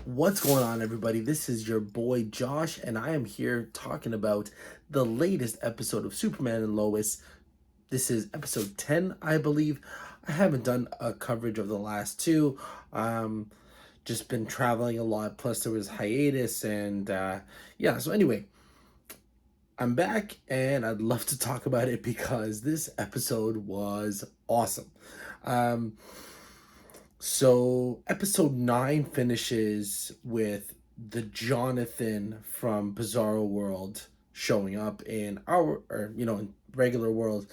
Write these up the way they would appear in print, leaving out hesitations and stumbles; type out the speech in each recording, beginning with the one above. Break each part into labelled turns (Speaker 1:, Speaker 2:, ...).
Speaker 1: What's going on, everybody? This is your boy Josh, and I am here talking about the latest episode of Superman and Lois. This is episode 10, I believe. I haven't done a coverage of the last two. Um, just been traveling a lot, plus there was hiatus, and yeah, so anyway, I'm back, and I'd love to talk about it because this episode was awesome. Um, So episode 9 finishes with the Jonathan from Bizarro World showing up in our, or in regular world,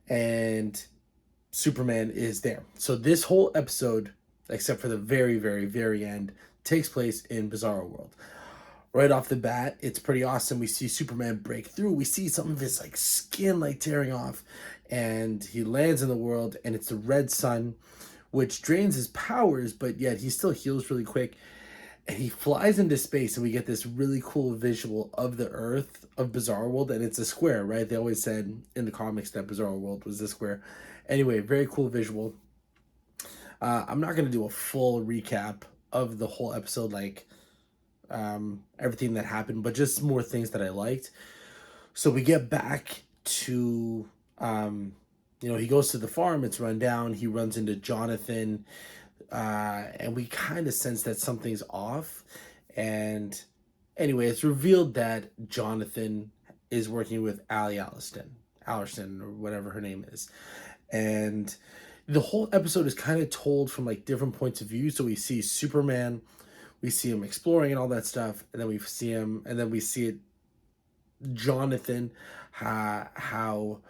Speaker 1: and Superman is there. So this whole episode, except for the very, very, very end, takes place in Bizarro World. Right off the bat, it's pretty awesome. We see Superman break through. We see some of his like skin like tearing off, and he lands in the world, and it's the red sun, which drains his powers, but yet he still heals really quick. And he flies into space, and we get this really cool visual of the Earth of Bizarro World, and it's a square, right? They always said in the comics that Bizarro World was the square. Anyway, very cool visual. I'm not gonna do a full recap of the whole episode, like everything that happened, but just more things that I liked. So we get back to he goes to the farm, it's run down, he runs into Jonathan, and we kind of sense that something's off. And anyway, it's revealed that Jonathan is working with Alliston, or whatever her name is. And the whole episode is kind of told from like different points of view. So we see Superman, we see him exploring and all that stuff, and then we see him, and then we see it, Jonathan, how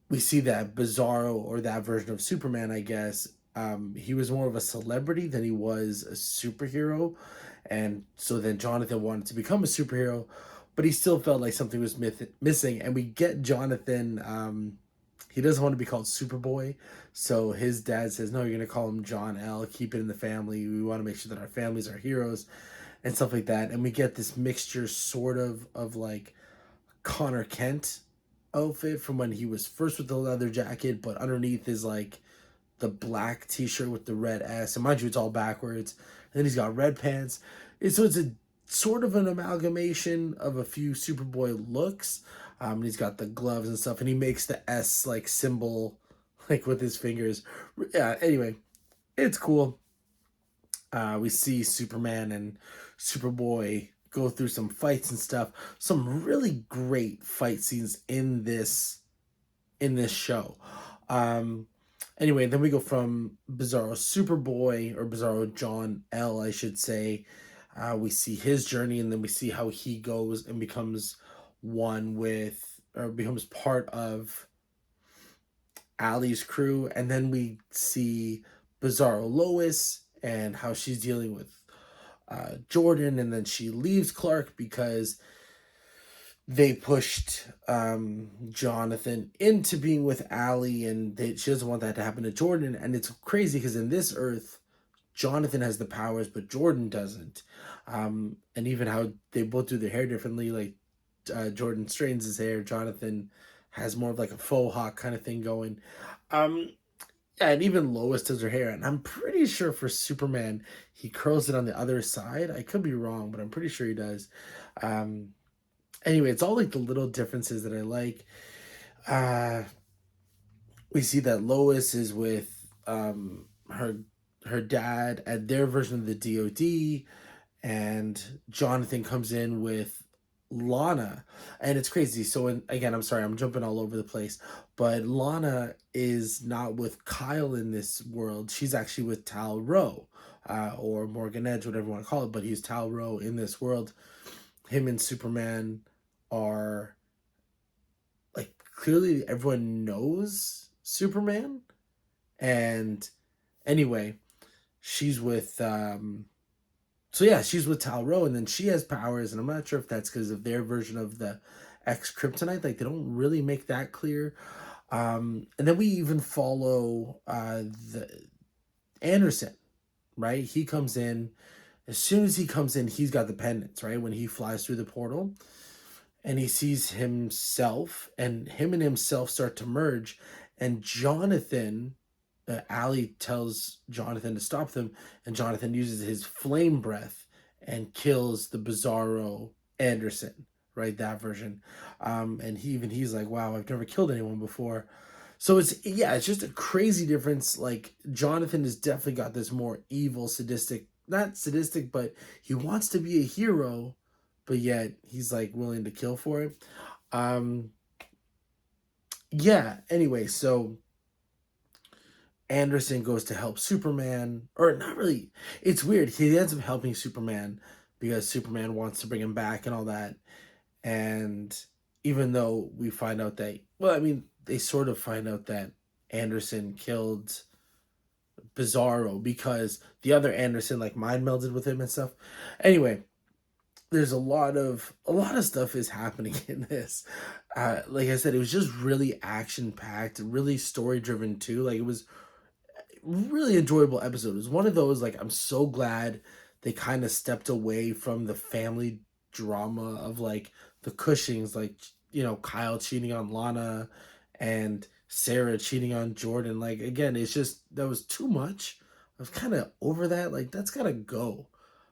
Speaker 1: we see that Bizarro, or that version of Superman, I guess. He was more of a celebrity than he was a superhero, and so then Jonathan wanted to become a superhero, but he still felt like something was missing. And we get Jonathan. He doesn't want to be called Superboy, so his dad says, "No, you're gonna call him John L. Keep it in the family. We want to make sure that our families are heroes, and stuff like that." And we get this mixture, sort of like Connor Kent outfit from when he was first with the leather jacket, but underneath is like the black t-shirt with the red S. And mind you, it's all backwards. And then he's got red pants. And so it's a sort of an amalgamation of a few Superboy looks. And he's got the gloves and stuff, and he makes the S like symbol like with his fingers. Yeah, anyway, it's cool. We see Superman and Superboy go through some fights and stuff. Some really great fight scenes in this show. Um, anyway, then we go from Bizarro Superboy, or Bizarro John L, I should say. We see his journey, and then we see how he goes and becomes one with, or becomes part of Allie's crew, and then we see Bizarro Lois and how she's dealing with Jordan, and then she leaves Clark because they pushed Jonathan into being with Allie, and she doesn't want that to happen to Jordan. And it's crazy because in this Earth, Jonathan has the powers, but Jordan doesn't. And even how they both do their hair differently. Like Jordan straightens his hair, Jonathan has more of like a faux hawk kind of thing going. Um, yeah, and even Lois does her hair, and I'm pretty sure for Superman he curls it on the other side. I could be wrong, but I'm pretty sure he does. Um, anyway, it's all like the little differences that I like. Uh, we see that Lois is with her dad at their version of the DoD, and Jonathan comes in with Lana, and it's crazy. So, again, I'm sorry, I'm jumping all over the place, but Lana is not with Kyle in this world. She's actually with Tal Rowe, or Morgan Edge, whatever you want to call it, but he's Tal Rowe in this world. Him and Superman are like, clearly everyone knows Superman, and anyway, she's with so yeah, she's with Tal Rowe, and then she has powers, and I'm not sure if that's because of their version of the X Kryptonite. Like, they don't really make that clear. And then we even follow the Anderson, right? He comes in. As soon as he comes in, he's got the pendants, right? When he flies through the portal, and he sees himself, and himself start to merge, and Jonathan Allie tells Jonathan to stop them, and Jonathan uses his flame breath and kills the Bizarro Anderson, right? That version. And he's like, wow, I've never killed anyone before. So it's just a crazy difference. Like Jonathan has definitely got this more evil, sadistic, not sadistic, but he wants to be a hero, but yet he's like willing to kill for it. Um, yeah. Anyway, so Anderson goes to help Superman, or not really. It's weird. He ends up helping Superman because Superman wants to bring him back and all that. And even though we find out that, well, I mean, they sort of find out that Anderson killed Bizarro because the other Anderson like mind melded with him and stuff. Anyway, there's a lot of stuff is happening in this. Like I said, it was just really action packed, really story driven too. Like it was really enjoyable episode. It was one of those like I'm so glad they kind of stepped away from the family drama of like the Cushings, like Kyle cheating on Lana and Sarah cheating on Jordan. Like again, it's just that was too much. I was kind of over that. Like that's gotta go.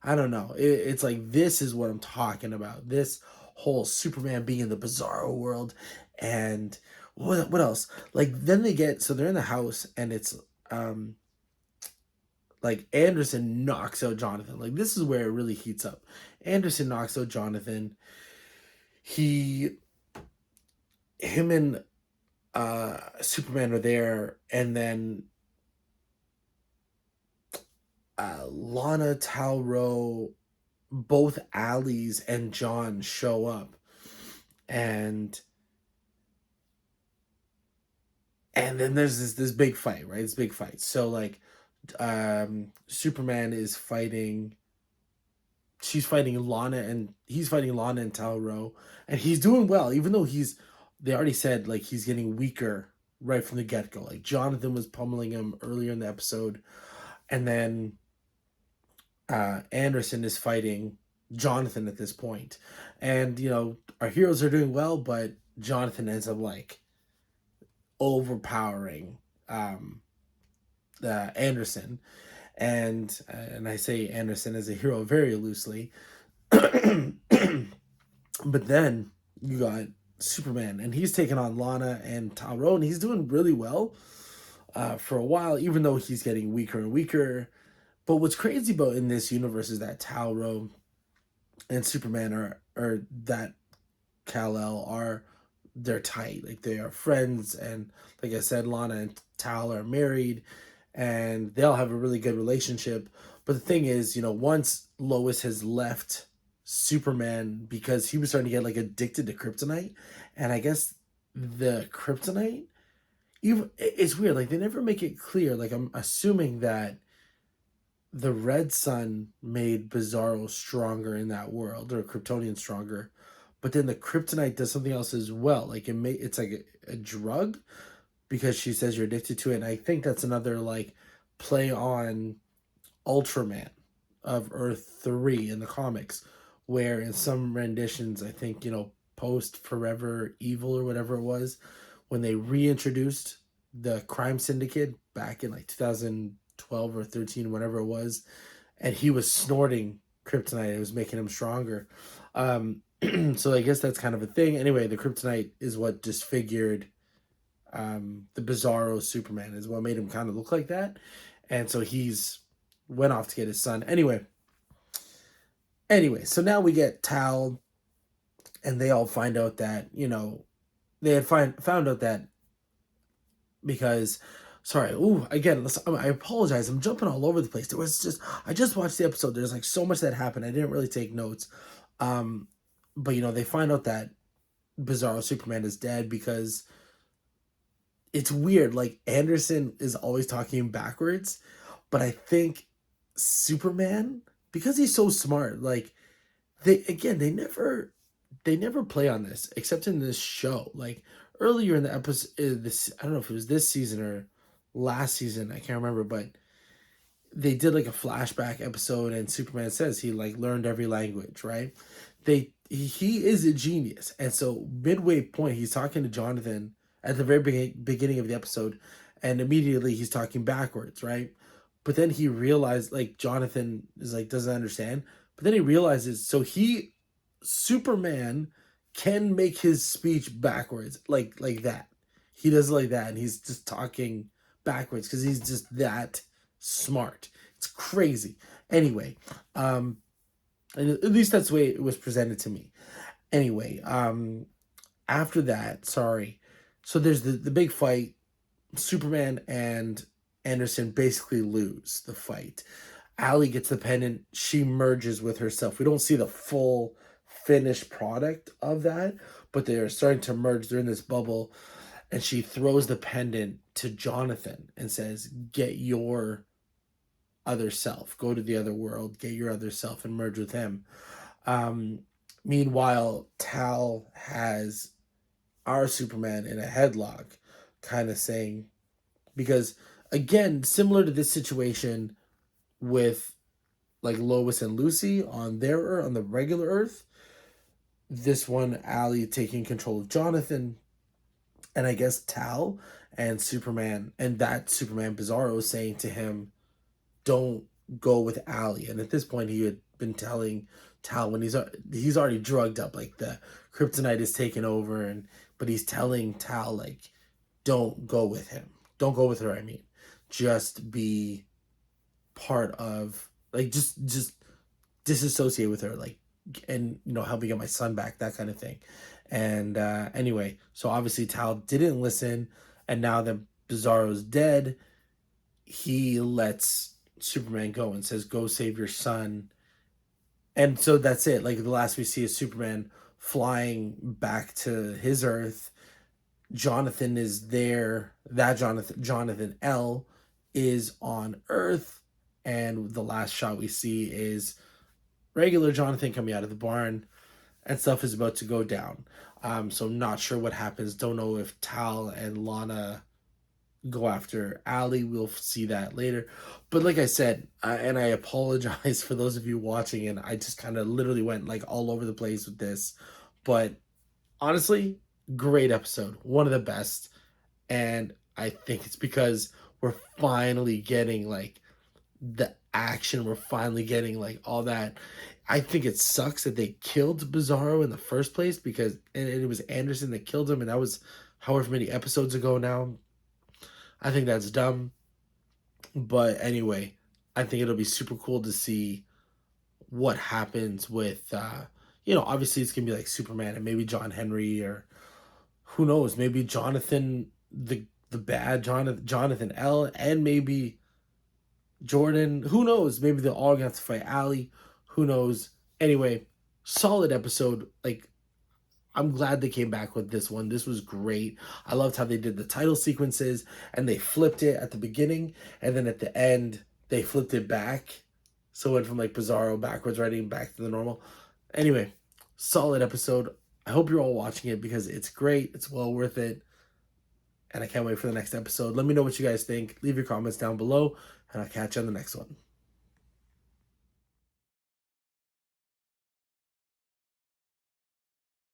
Speaker 1: I don't know. It's like this is what I'm talking about. This whole Superman being in the Bizarro world, and what else? Like then they're in the house and it's um like Anderson knocks out Jonathan. Like this is where it really heats up. Anderson knocks out Jonathan. He him and Superman are there, and then Lana, Talro, both Allie's and John show up, and then there's this big fight, right? This big fight. So like Superman is fighting she's fighting Lana and he's fighting Lana and Talro, and he's doing well, even though they already said like he's getting weaker right from the get-go. Like Jonathan was pummeling him earlier in the episode, and then Anderson is fighting Jonathan at this point. And our heroes are doing well, but Jonathan ends up like overpowering Anderson. And I say Anderson as a hero very loosely. But then you got Superman, and he's taking on Lana and Talro, and he's doing really well for a while, even though he's getting weaker and weaker. But what's crazy about in this universe is that Talro and Superman are that Kal-El they're tight, like they are friends, and like I said, Lana and Tal are married, and they'll have a really good relationship. But the thing is, once Lois has left Superman because he was starting to get like addicted to kryptonite, and I guess the kryptonite, even it's weird. Like they never make it clear. Like I'm assuming that the Red Sun made Bizarro stronger in that world, or Kryptonian stronger, but then the kryptonite does something else as well. Like it's like a drug because she says you're addicted to it. And I think that's another like play on Ultraman of Earth 3 in the comics, where in some renditions, I think, post Forever Evil or whatever it was, when they reintroduced the crime syndicate back in like 2012 or 13, whatever it was, and he was snorting kryptonite, it was making him stronger. So I guess that's kind of a thing. Anyway, the kryptonite is what disfigured the Bizarro Superman, is what made him kind of look like that. And so he's went off to get his son. Anyway, so now we get Tal, and they all find out that, they had found out that because, sorry, again, I apologize. I'm jumping all over the place. I just watched the episode. There's like so much that happened. I didn't really take notes. But they find out that Bizarro Superman is dead because it's weird. Like Anderson is always talking backwards, but I think Superman, because he's so smart, like they never play on this except in this show. Like earlier in the episode, this I don't know if it was this season or last season, I can't remember, but they did like a flashback episode, and Superman says he like learned every language, right? He is a genius, and so midway point, he's talking to Jonathan at the very beginning of the episode, and immediately he's talking backwards, right? But then he realized, like, Jonathan is like, doesn't understand. But then he realizes, so Superman can make his speech backwards, like that. He does it like that, and he's just talking backwards because he's just that smart. It's crazy. Anyway, and at least that's the way it was presented to me. Anyway, after that, sorry. So there's the big fight. Superman and Anderson basically lose the fight. Allie gets the pendant. She merges with herself. We don't see the full finished product of that, but they're starting to merge. They're in this bubble, and she throws the pendant to Jonathan and says, "Get your other self. Go to the other world. Get your other self and merge with him." Um, Meanwhile, Tal has our Superman in a headlock, kind of saying, because again, similar to this situation with like Lois and Lucy on their Earth, on the regular Earth, this one, Allie taking control of Jonathan, and I guess Tal and Superman, and that Superman Bizarro saying to him, "Don't go with Allie." And at this point, he had been telling Tal, when he's already drugged up, like the kryptonite is taken over, and but he's telling Tal, like, don't go with him, don't go with her. I mean, just be part of, like, just disassociate with her, like, and help me get my son back, that kind of thing. And anyway, so obviously Tal didn't listen, and now that Bizarro's dead, he lets Superman go and says, "Go save your son." And so that's it. Like, the last we see is Superman flying back to his Earth. Jonathan is there. That Jonathan L is on Earth, and the last shot we see is regular Jonathan coming out of the barn, and stuff is about to go down. So I'm not sure what happens. Don't know if Tal and Lana go after Allie. We'll see that later. But like I said, and I apologize for those of you watching, and I just kind of literally went like all over the place with this. But honestly, great episode. One of the best. And I think it's because we're finally getting like the action. We're finally getting like all that. I think it sucks that they killed Bizarro in the first place, because and it was Anderson that killed him, and that was however many episodes ago now. I think that's dumb. But anyway, I think it'll be super cool to see what happens with obviously it's gonna be like Superman and maybe John Henry, or who knows, maybe Jonathan, the bad Jonathan L, and maybe Jordan. Who knows? Maybe they're all gonna have to fight Allie. Who knows? Anyway, solid episode. Like, I'm glad they came back with this one. This was great. I loved how they did the title sequences, and they flipped it at the beginning, and then at the end they flipped it back. So it went from like Bizarro backwards writing back to the normal. Anyway, solid episode. I hope you're all watching it because it's great. It's well worth it. And I can't wait for the next episode. Let me know what you guys think. Leave your comments down below, and I'll catch you on the next one.